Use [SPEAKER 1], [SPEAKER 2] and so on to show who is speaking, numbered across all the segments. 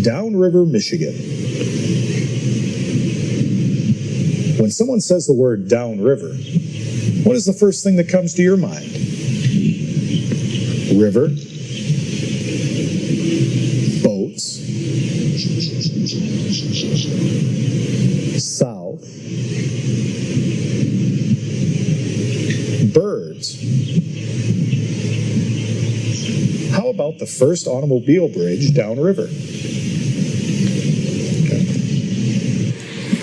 [SPEAKER 1] Downriver, Michigan. When someone says the word downriver, what is the first thing that comes to your mind? River, boats, south, birds. How about the first automobile bridge downriver?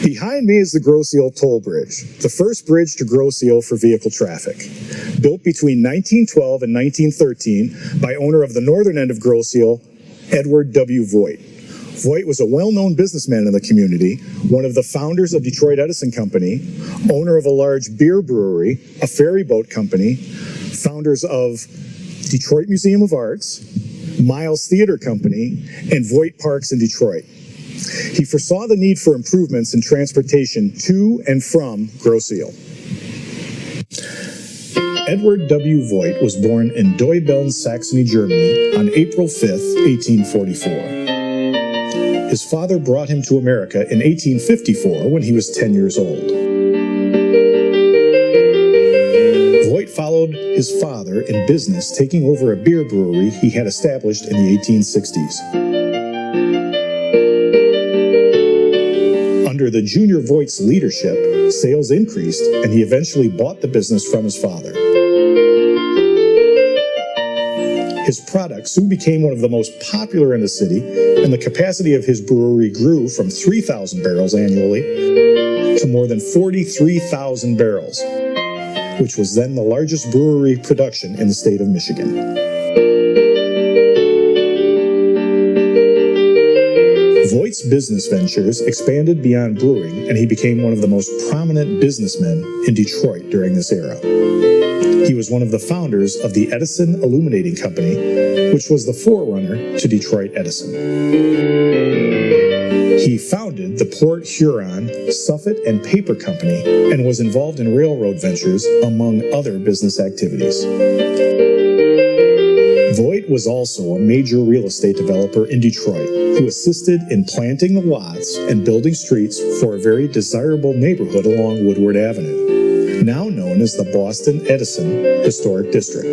[SPEAKER 1] Behind me is the Grosse Ile Toll Bridge, the first bridge to Grosse Ile for vehicle traffic. Built between 1912 and 1913 by owner of the northern end of Grosse Ile, Edward W. Voit. Voit was a well-known businessman in the community, one of the founders of Detroit Edison Company, owner of a large beer brewery, a ferry boat company, founders of Detroit Museum of Arts, Miles Theater Company, and Voit Parks in Detroit. He foresaw the need for improvements in transportation to and from Grosse Ile. Edward W. Voit was born in Deubeln, Saxony, Germany on April 5, 1844. His father brought him to America in 1854 when he was 10 years old. Voit followed his father in business, taking over a beer brewery he had established in the 1860s. Under the Junior Voigt's leadership, sales increased, and he eventually bought the business from his father. His product soon became one of the most popular in the city, and the capacity of his brewery grew from 3,000 barrels annually to more than 43,000 barrels, which was then the largest brewery production in the state of Michigan. Voigt's business ventures expanded beyond brewing, and he became one of the most prominent businessmen in Detroit during this era. He was one of the founders of the Edison Illuminating Company, which was the forerunner to Detroit Edison. He founded the Port Huron, Suffet, and Paper Company, and was involved in railroad ventures, among other business activities. Voit was also a major real estate developer in Detroit who assisted in planting the lots and building streets for a very desirable neighborhood along Woodward Avenue, now known as the Boston Edison Historic District.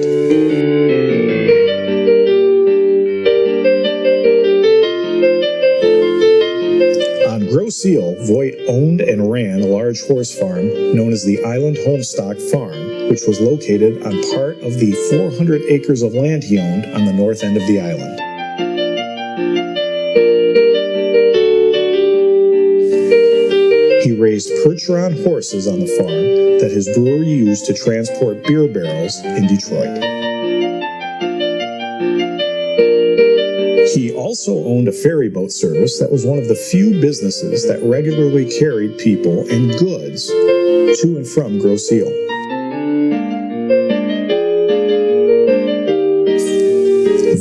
[SPEAKER 1] On Grosse Ile, Voit owned and ran a large horse farm known as the Island Homestock Farm, which was located on part of the 400 acres of land he owned on the north end of the island. He raised Percheron horses on the farm that his brewery used to transport beer barrels in Detroit. He also owned a ferry boat service that was one of the few businesses that regularly carried people and goods to and from Grosse Ile.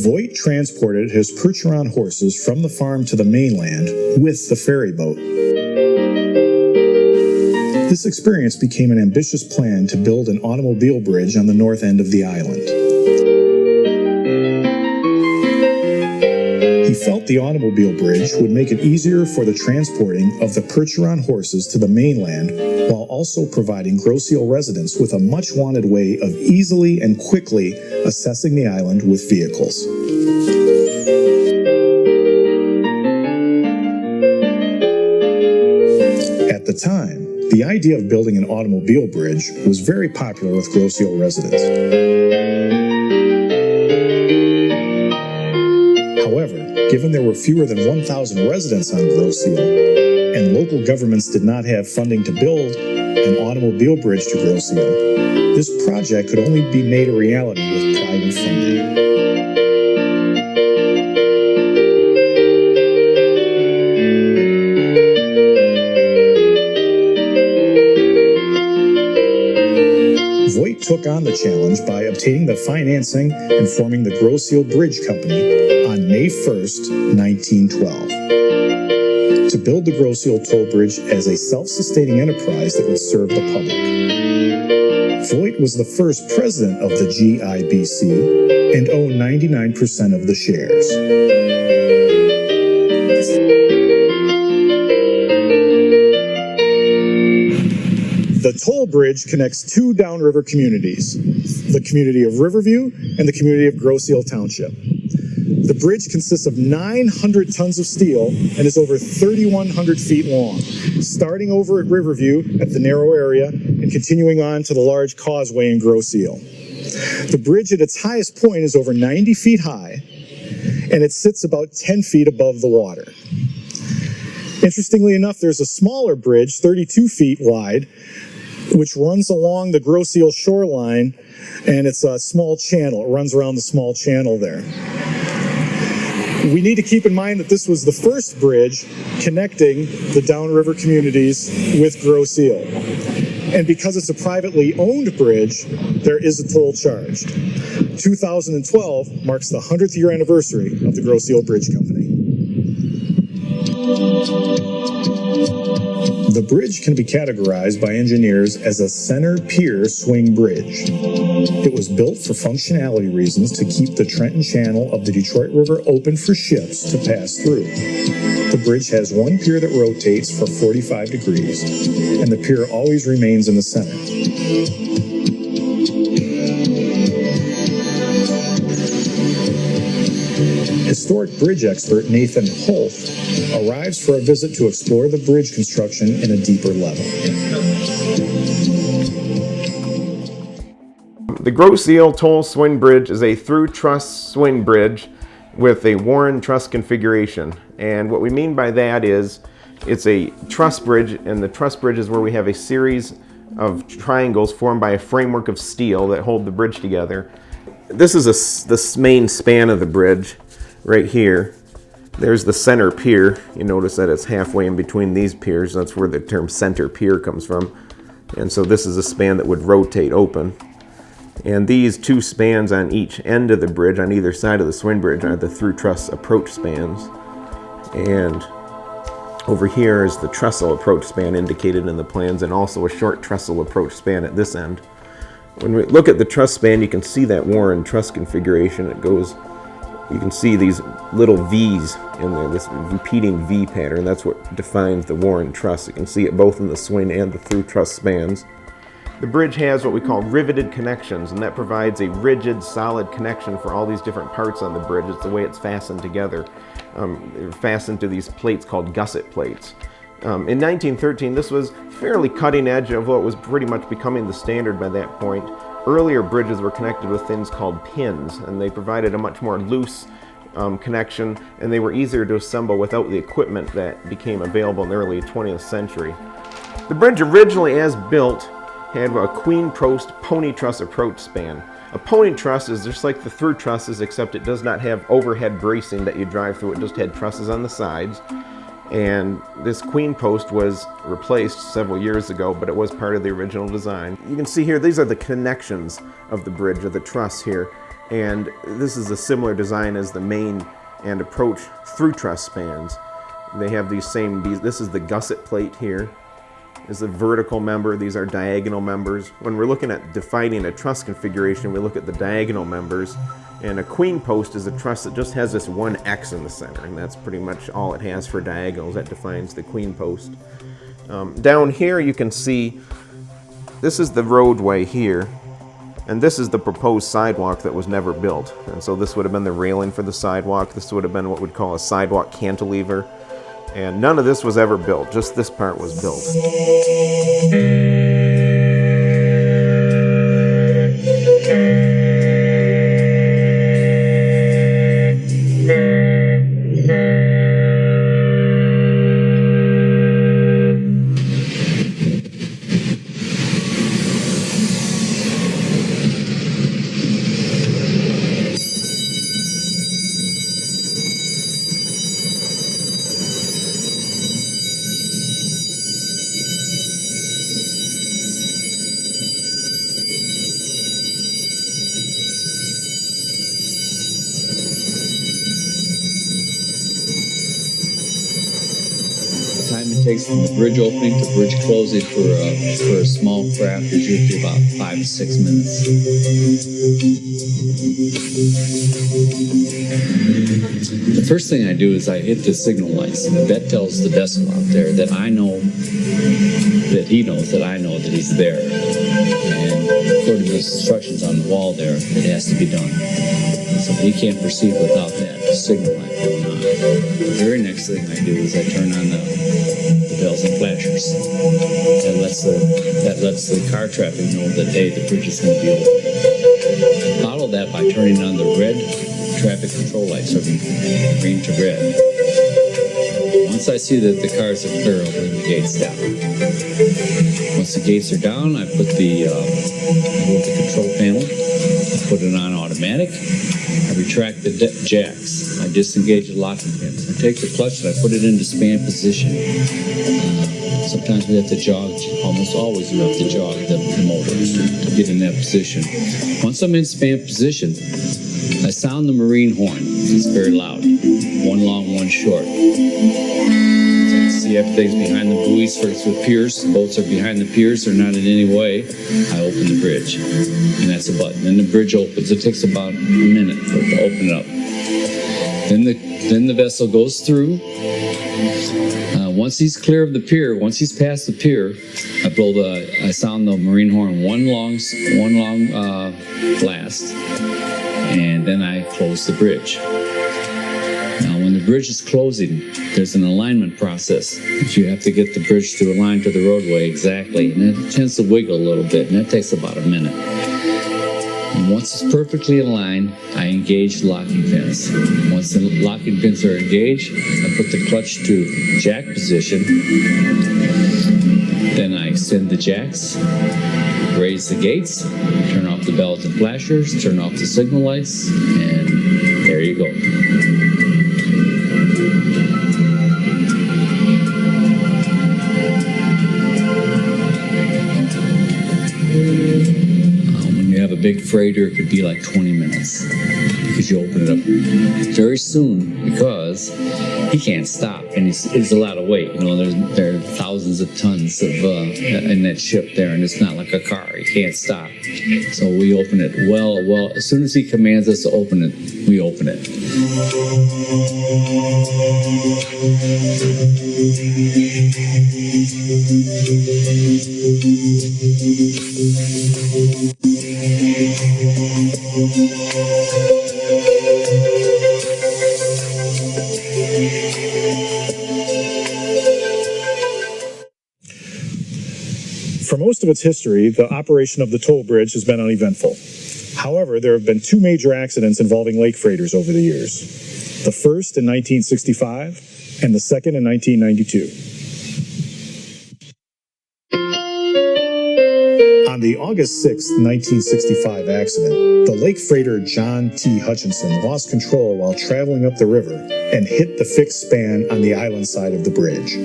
[SPEAKER 1] Voit transported his Percheron horses from the farm to the mainland with the ferry boat. This experience became an ambitious plan to build an automobile bridge on the north end of the island. He felt the automobile bridge would make it easier for the transporting of the Percheron horses to the mainland, while also providing Grosse Ile residents with a much-wanted way of easily and quickly accessing the island with vehicles. At the time, the idea of building an automobile bridge was very popular with Grosse Ile residents. However, given there were fewer than 1,000 residents on Grosse Ile, and local governments did not have funding to build an automobile bridge to Grosse Ile, this project could only be made a reality with private funding. Voit took on the challenge by obtaining the financing and forming the Grosse Ile Bridge Company on May 1st, 1912. To build the Grosse Ile Toll Bridge as a self-sustaining enterprise that would serve the public. Voit was the first president of the GIBC and owned 99% of the shares. The toll bridge connects two downriver communities, the community of Riverview and the community of Grosse Ile Township. The bridge consists of 900 tons of steel and is over 3,100 feet long, starting over at Riverview at the narrow area and continuing on to the large causeway in Grosse Ile. The bridge at its highest point is over 90 feet high, and it sits about 10 feet above the water. Interestingly enough, there's a smaller bridge, 32 feet wide, which runs along the Grosse Ile shoreline, and it's a small channel. It runs around the small channel there. We need to keep in mind that this was the first bridge connecting the downriver communities with Grosse Ile. And because it's a privately owned bridge, there is a toll charged. 2012 marks the 100th year anniversary of the Grosse Ile Bridge Company. The bridge can be categorized by engineers as a center pier swing bridge. It was built for functionality reasons to keep the Trenton Channel of the Detroit River open for ships to pass through. The bridge has one pier that rotates for 45 degrees, and the pier always remains in the center. Historic bridge expert Nathan Holt arrives for a visit to explore the bridge construction in a deeper level.
[SPEAKER 2] The Grosse Ile Toll Swing Bridge is a through truss swing bridge with a Warren truss configuration. And what we mean by that is it's a truss bridge, and the truss bridge is where we have a series of triangles formed by a framework of steel that hold the bridge together. This is the main span of the bridge right here. There's the center pier. You notice that it's halfway in between these piers. That's where the term center pier comes from. And so this is a span that would rotate open. And these two spans on each end of the bridge, on either side of the swing bridge, are the through truss approach spans. And over here is the trestle approach span indicated in the plans, and also a short trestle approach span at this end. When we look at the truss span, you can see that Warren truss configuration. It goes, you can see these little V's in there, this repeating V pattern. That's what defines the Warren truss. You can see it both in the swing and the through truss spans. The bridge has what we call riveted connections, and that provides a rigid, solid connection for all these different parts on the bridge. It's the way it's fastened together. They're fastened to these plates called gusset plates. In 1913, this was fairly cutting edge of what was pretty much becoming the standard by that point. Earlier bridges were connected with things called pins, and they provided a much more loose connection, and they were easier to assemble without the equipment that became available in the early 20th century. The bridge originally, as built, had a queen post pony truss approach span. A pony truss is just like the through trusses, except it does not have overhead bracing that you drive through. It just had trusses on the sides. And this queen post was replaced several years ago, but it was part of the original design. You can see here, these are the connections of the bridge, or the truss here. And this is a similar design as the main and approach through truss spans. They have these same, this is the gusset plate here. Is a vertical member, these are diagonal members. When we're looking at defining a truss configuration, we look at the diagonal members, and a queen post is a truss that just has this one X in the center, and that's pretty much all it has for diagonals. That defines the queen post. Down here you can see, this is the roadway here, and this is the proposed sidewalk that was never built. And so this would have been the railing for the sidewalk. This would have been what we'd call a sidewalk cantilever. And none of this was ever built, just this part was built.
[SPEAKER 3] time it takes from the bridge opening to bridge closing for a small craft is usually about 5 to 6 minutes. The first thing I do is I hit the signal lights. That tells the vessel out there that I know that he knows that I know that he's there. And according to the instructions on the wall there, it has to be done. So he can't proceed without that signal light going on. The very next thing I do is I turn on the bells and flashers. That lets the car traffic know that, hey, the bridge is going to be open. Follow that by turning on the red traffic control lights, so green to red. Once I see that the cars are clear, I'll bring the gates down. Once the gates are down, I put the control panel, I put it on automatic, I retract the jacks, I disengage the locking pins, I take the clutch and I put it into span position. Sometimes we have to jog, almost always we have to jog the motor to get in that position. Once I'm in span position, I sound the marine horn. It's very loud. One long, one short. See, everything's behind the buoys for piers. The boats are behind the piers. They're not in any way. I open the bridge. And that's a button. Then the bridge opens. It takes about a minute for it to open up. Then the vessel goes through. Once he's clear of the pier, once he's past the pier, I sound the marine horn one long blast. And then I close the bridge. Now, when the bridge is closing, there's an alignment process. You have to get the bridge to align to the roadway exactly, and it tends to wiggle a little bit, and that takes about a minute. And once it's perfectly aligned, I engage the locking pins. Once the locking pins are engaged, I put the clutch to jack position. Then I extend the jacks, raise the gates, turn off the bells and flashers, turn off the signal lights, and there you go. When you have a big freighter, it could be like 20 minutes because you open it up very soon because he can't stop, and it's a lot of weight. You know, there are thousands of tons of in that ship there, and it's not like a car. He can't stop. So we open it well. As soon as he commands us to open it, we open it.
[SPEAKER 1] For most of its history, the operation of the toll bridge has been uneventful. However, there have been two major accidents involving lake freighters over the years. The first in 1965 and the second in 1992. On the August 6, 1965 accident, the lake freighter John T. Hutchinson lost control while traveling up the river and hit the fixed span on the island side of the bridge.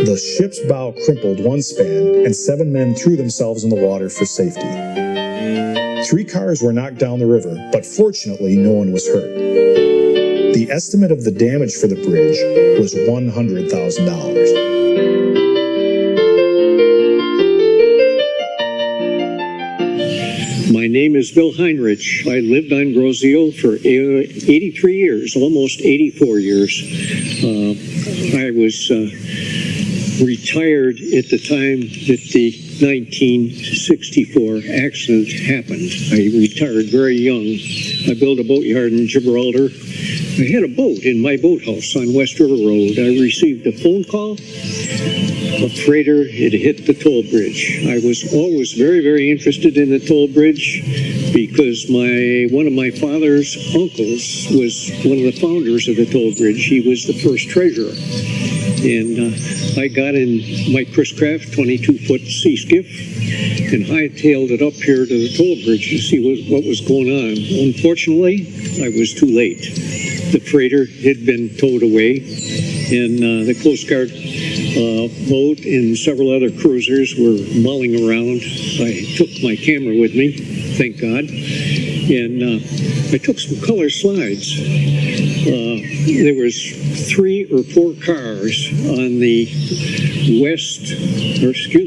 [SPEAKER 1] The ship's bow crumpled one span, and 7 men threw themselves in the water for safety. 3 cars were knocked down the river, but fortunately no one was hurt. The estimate of the damage for the bridge was $100,000.
[SPEAKER 4] My name is Bill Heinrich. I lived on Grosse Ile for 83 years, almost 84 years. I was retired at the time that the 1964 accident happened. I retired very young. I built a boatyard in Gibraltar. I had a boat in my boathouse on West River Road. I received a phone call. A freighter had hit the toll bridge. I was always very, very interested in the toll bridge because one of my father's uncles was one of the founders of the toll bridge. He was the first treasurer. And I got in my Chris Craft 22-foot sea skiff and hightailed it up here to the toll bridge to see what was going on. Unfortunately, I was too late. The freighter had been towed away, and the Coast Guard boat and several other cruisers were mulling around. I took my camera with me, thank God, and I took some color slides. There was 3 or 4 cars on the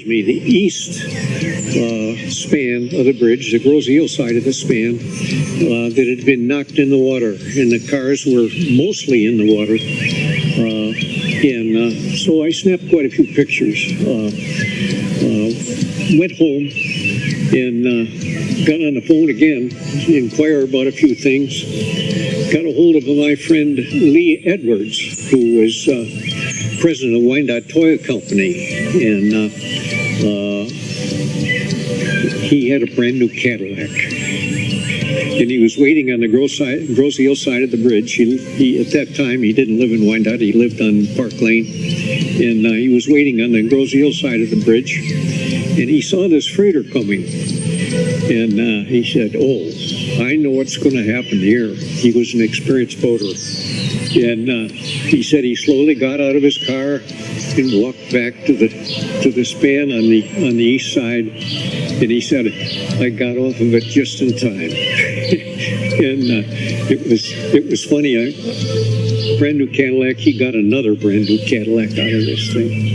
[SPEAKER 4] the east span of the bridge, the Grosse Ile side of the span, that had been knocked in the water, and the cars were mostly in the water. So I snapped quite a few pictures. Went home and got on the phone again to inquire about a few things. Got a hold of my friend Lee Edwards, who was president of Wyandotte Toy Company, and he had a brand new Cadillac. And he was waiting on the Grosse Ile side of the bridge. He at that time, he didn't live in Wyandotte, he lived on Park Lane. And he was waiting on the Grosse Ile side of the bridge. And he saw this freighter coming. And he said, "Oh, I know what's going to happen here." He was an experienced boater. And he said he slowly got out of his car and walked back to the span on the east side. And he said, "I got off of it just in time." And it was funny. Brand new Cadillac. He got another brand new Cadillac out of this thing.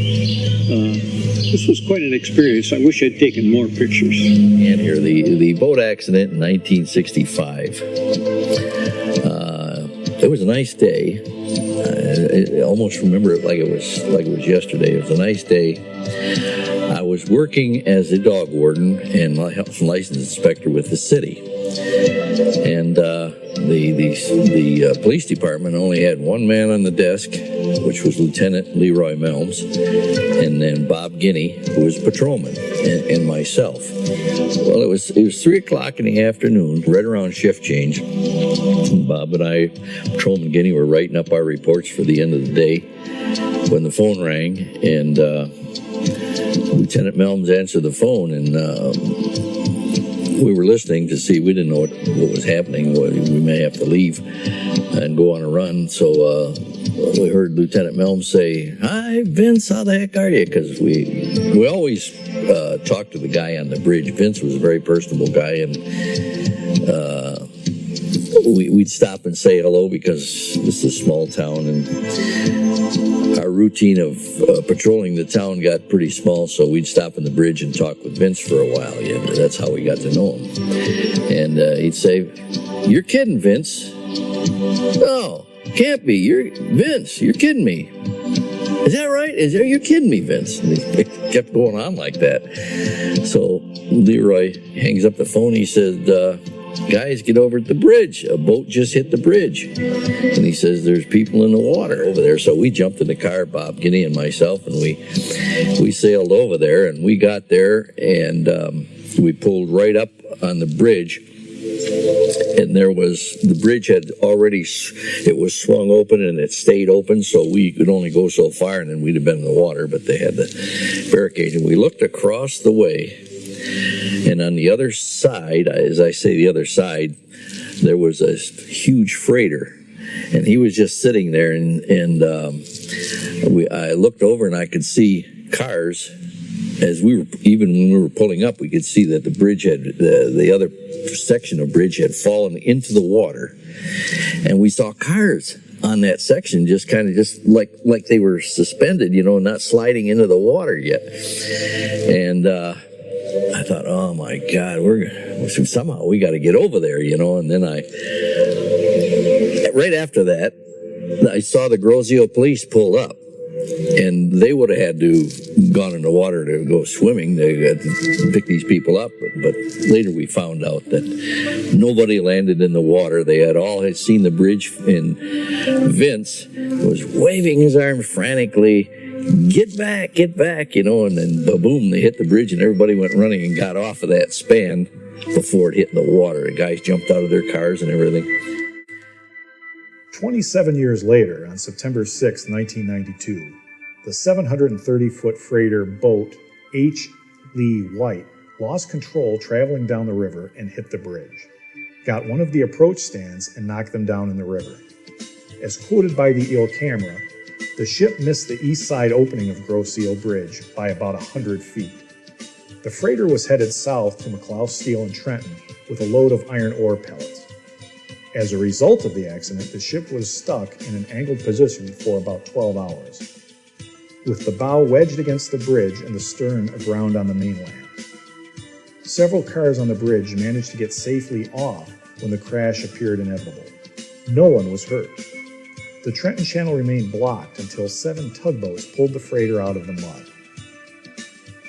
[SPEAKER 4] This was quite an experience. I wish I'd taken more pictures.
[SPEAKER 5] And here, the boat accident in 1965. It was a nice day. I almost remember it like it was yesterday. It was a nice day. I was working as a dog warden and health and license inspector with the city, and the police department only had one man on the desk, which was Lieutenant Leroy Melms, and then Bob Guinea, who was a patrolman, and myself. Well, it was 3 o'clock in the afternoon, right around shift change. Bob and I, Patrolman Guinea, were writing up our reports for the end of the day when the phone rang, and Lieutenant Melms answered the phone, and we were listening to see. We didn't know what was happening. We may have to leave and go on a run. So we heard Lieutenant Melms say, "Hi, Vince, how the heck are you?" Because we always talked to the guy on the bridge. Vince was a very personable guy, and we'd stop and say hello because this is a small town, and our routine of patrolling the town got pretty small, so we'd stop on the bridge and talk with Vince for a while. Yeah, that's how we got to know him. And he'd say, "You're kidding, Vince." "No, can't be. You're Vince. You're kidding me. Is that right? You're kidding me, Vince." And he kept going on like that. So Leroy hangs up the phone. He said, "Guys, get over at the bridge. A boat just hit the bridge." And he says, "There's people in the water over there." So we jumped in the car, Bob Guinea and myself, and we sailed over there, and we got there, and we pulled right up on the bridge. And the bridge had already, it was swung open and it stayed open, so we could only go so far, and then we'd have been in the water, but they had the barricade. And we looked across the way, and on the other side, as I say the other side, there was a huge freighter, and he was just sitting there, and I looked over and I could see cars. Even when we were pulling up, we could see that the bridge the other section of bridge had fallen into the water, and we saw cars on that section just like they were suspended, not sliding into the water yet. And I thought, oh my God, somehow we got to get over there, And then right after that, I saw the Grosse Ile police pull up. And they would have had to gone in the water to go swimming. They had to pick these people up. But later we found out that nobody landed in the water. They had seen the bridge, and Vince was waving his arms frantically, get back, and then boom, they hit the bridge, and everybody went running and got off of that span before it hit in the water. The guys jumped out of their cars and everything.
[SPEAKER 1] 27 years later, on September 6, 1992, the 730-foot freighter boat H. Lee White lost control traveling down the river and hit the bridge, got one of the approach stands and knocked them down in the river. As quoted by the Ile camera, the ship missed the east side opening of Grosse Ile Bridge by about 100 feet. The freighter was headed south to McLeod Steel in Trenton with a load of iron ore pellets. As a result of the accident, the ship was stuck in an angled position for about 12 hours, with the bow wedged against the bridge and the stern aground on the mainland. Several cars on the bridge managed to get safely off when the crash appeared inevitable. No one was hurt. The Trenton Channel remained blocked until 7 tugboats pulled the freighter out of the mud.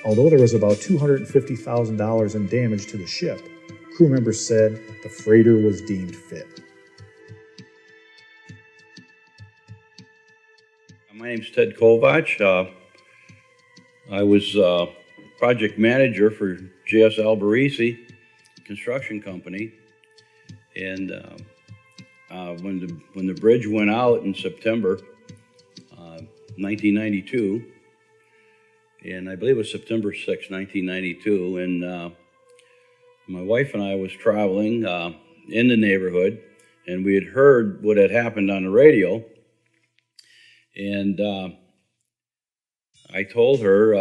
[SPEAKER 1] Although there was about $250,000 in damage to the ship, crew members said the freighter was deemed fit.
[SPEAKER 6] My name's Ted Kovach. I was project manager for J.S. Albarisi Construction Company, and when the bridge went out in September 1992, and I believe it was September 6, 1992, and my wife and I was traveling in the neighborhood, and we had heard what had happened on the radio, and I told her,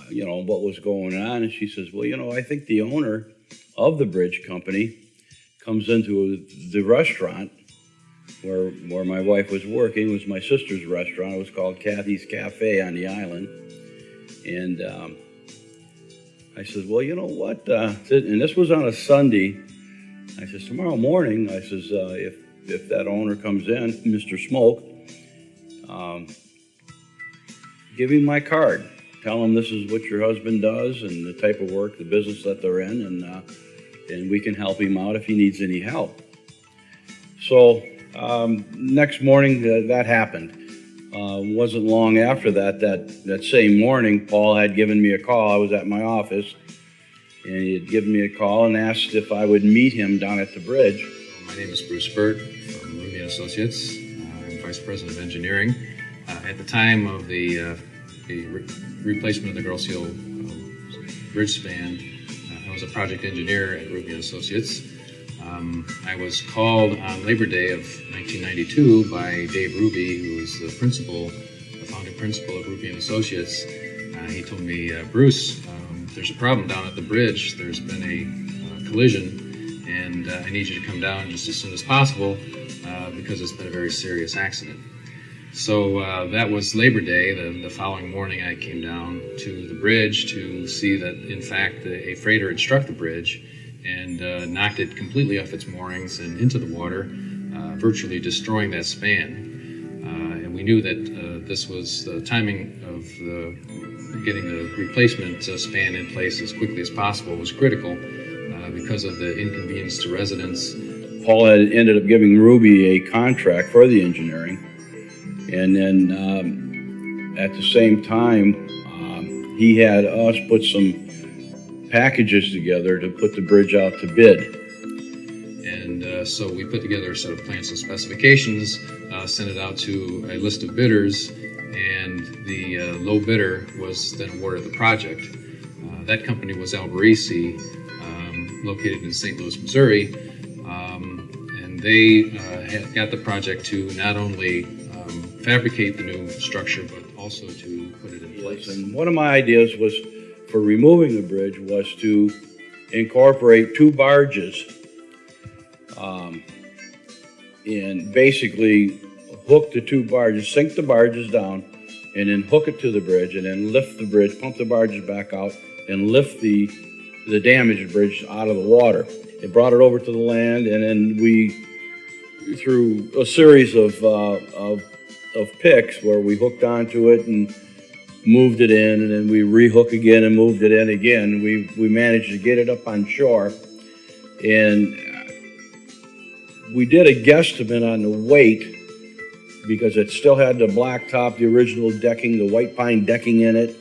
[SPEAKER 6] what was going on, and she says, well, I think the owner of the bridge company comes into the restaurant where my wife was working. It was my sister's restaurant. It was called Kathy's Cafe on the island. And I said, well, you know what? And this was on a Sunday. I says, tomorrow morning, I says, if that owner comes in, Mr. Smoke, give him my card. Tell him this is what your husband does and the type of work, the business that they're in, and we can help him out if he needs any help. So next morning, that happened. Wasn't long after that same morning, Paul had given me a call. I was at my office, and he had given me a call and asked if I would meet him down at the bridge.
[SPEAKER 7] My name is Bruce Burt from Riverview Associates. I'm Vice President of Engineering. At the time of the replacement of the Grosse Ile Bridge span, I was a project engineer at Riverview Associates. I was called on Labor Day of 1992 by Dave Ruby, who was the founding principal of Riverview Associates. He told me, Bruce, there's a problem down at the bridge. There's been a collision, and I need you to come down just as soon as possible because it's been a very serious accident. So that was Labor Day. The following morning I came down to the bridge to see that, in fact, a freighter had struck the bridge and knocked it completely off its moorings and into the water, virtually destroying that span. And we knew that this was the timing of getting the replacement span in place as quickly as possible was critical because of the inconvenience to residents.
[SPEAKER 6] Paul had ended up giving Ruby a contract for the engineering. And then at the same time, he had us put some packages together to put the bridge out to bid.
[SPEAKER 7] And so we put together a set of plans and specifications, sent it out to a list of bidders, and the low bidder was then awarded the project. That company was Albarisi, located in St. Louis, Missouri, and they had got the project to not only fabricate the new structure, but also to put it in place.
[SPEAKER 6] And one of my ideas was for removing the bridge was to incorporate 2 barges and basically hook the 2 barges, sink the barges down, and then hook it to the bridge, and then lift the bridge, pump the barges back out, and lift the damaged bridge out of the water. It brought it over to the land, and then we, through a series of picks where we hooked onto it and moved it in, and then we rehook again and moved it in again. We managed to get it up on shore, and we did a guesstimate on the weight because it still had the blacktop, the original decking, the white pine decking in it,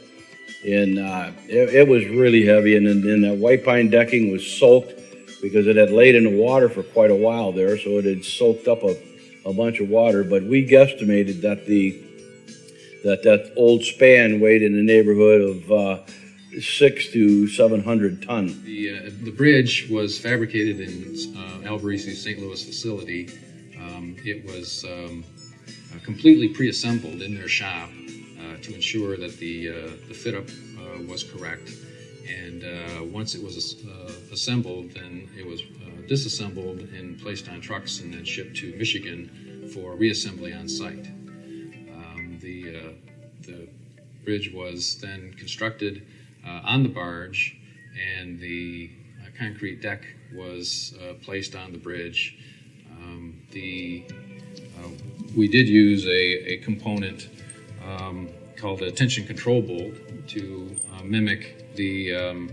[SPEAKER 6] and it was really heavy, and then that white pine decking was soaked because it had laid in the water for quite a while there, so it had soaked up a bunch of water. But we guesstimated that that old span weighed in the neighborhood of 600 to 700 tons.
[SPEAKER 7] The bridge was fabricated in Albarisi's St. Louis facility. It was completely pre-assembled in their shop to ensure that the fit-up was correct. And once it was assembled, then it was disassembled and placed on trucks and then shipped to Michigan for reassembly on site. The bridge was then constructed on the barge, and the concrete deck was placed on the bridge. We did use a component called a tension control bolt to mimic the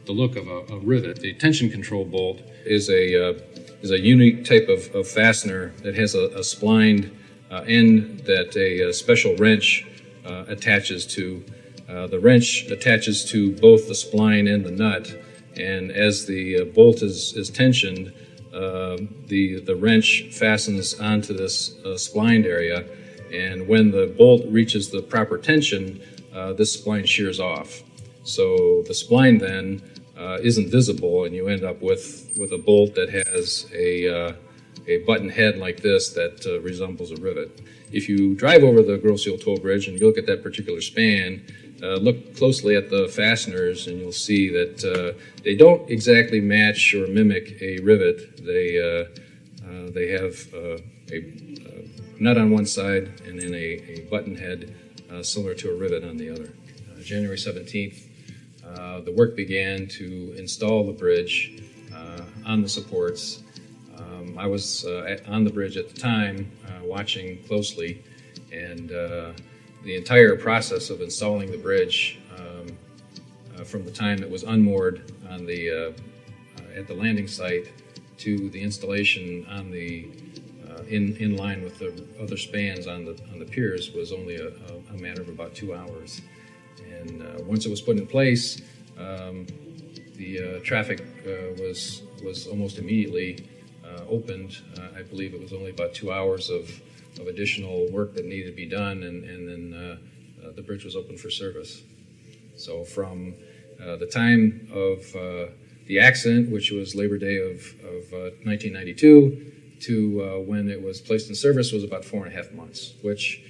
[SPEAKER 7] look of a rivet. The tension control bolt is a unique type of fastener that has a splined end that a special wrench attaches to. The wrench attaches to both the spline and the nut, and as the bolt is tensioned, the wrench fastens onto this splined area, and when the bolt reaches the proper tension, this spline shears off. So the spline then isn't visible, and you end up with a bolt that has a button head like this that resembles a rivet. If you drive over the Grosse Ile Toll Bridge and you look at that particular span, look closely at the fasteners and you'll see that they don't exactly match or mimic a rivet. They have a nut on one side and then a button head similar to a rivet on the other. January 17th, the work began to install the bridge on the supports. I was on the bridge at the time, watching closely, and the entire process of installing the bridge, from the time it was unmoored on at the landing site to the installation on the in line with the other spans on the piers, was only a matter of about 2 hours. And once it was put in place, the traffic was almost immediately opened. I believe it was only about 2 hours of additional work that needed to be done, and then the bridge was open for service. So from the time of the accident, which was Labor Day of 1992, to when it was placed in service was about 4.5 months, which,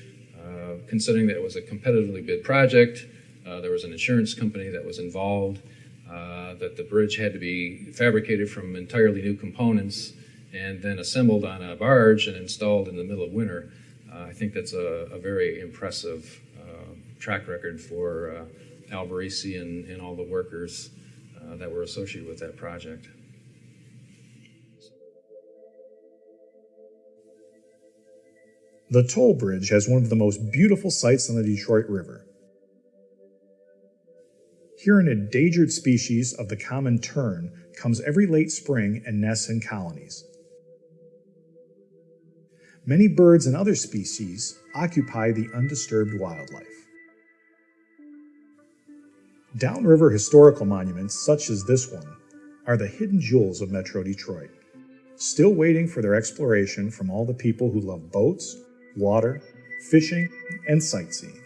[SPEAKER 7] considering that it was a competitively bid project, there was an insurance company that was involved, that the bridge had to be fabricated from entirely new components and then assembled on a barge and installed in the middle of winter. I think that's a very impressive track record for Alberisi and all the workers that were associated with that project.
[SPEAKER 1] The toll bridge has one of the most beautiful sights on the Detroit River. Here an endangered species of the common tern comes every late spring and nests in colonies. Many birds and other species occupy the undisturbed wildlife. Downriver historical monuments, such as this one, are the hidden jewels of Metro Detroit, still waiting for their exploration from all the people who love boats, water, fishing, and sightseeing.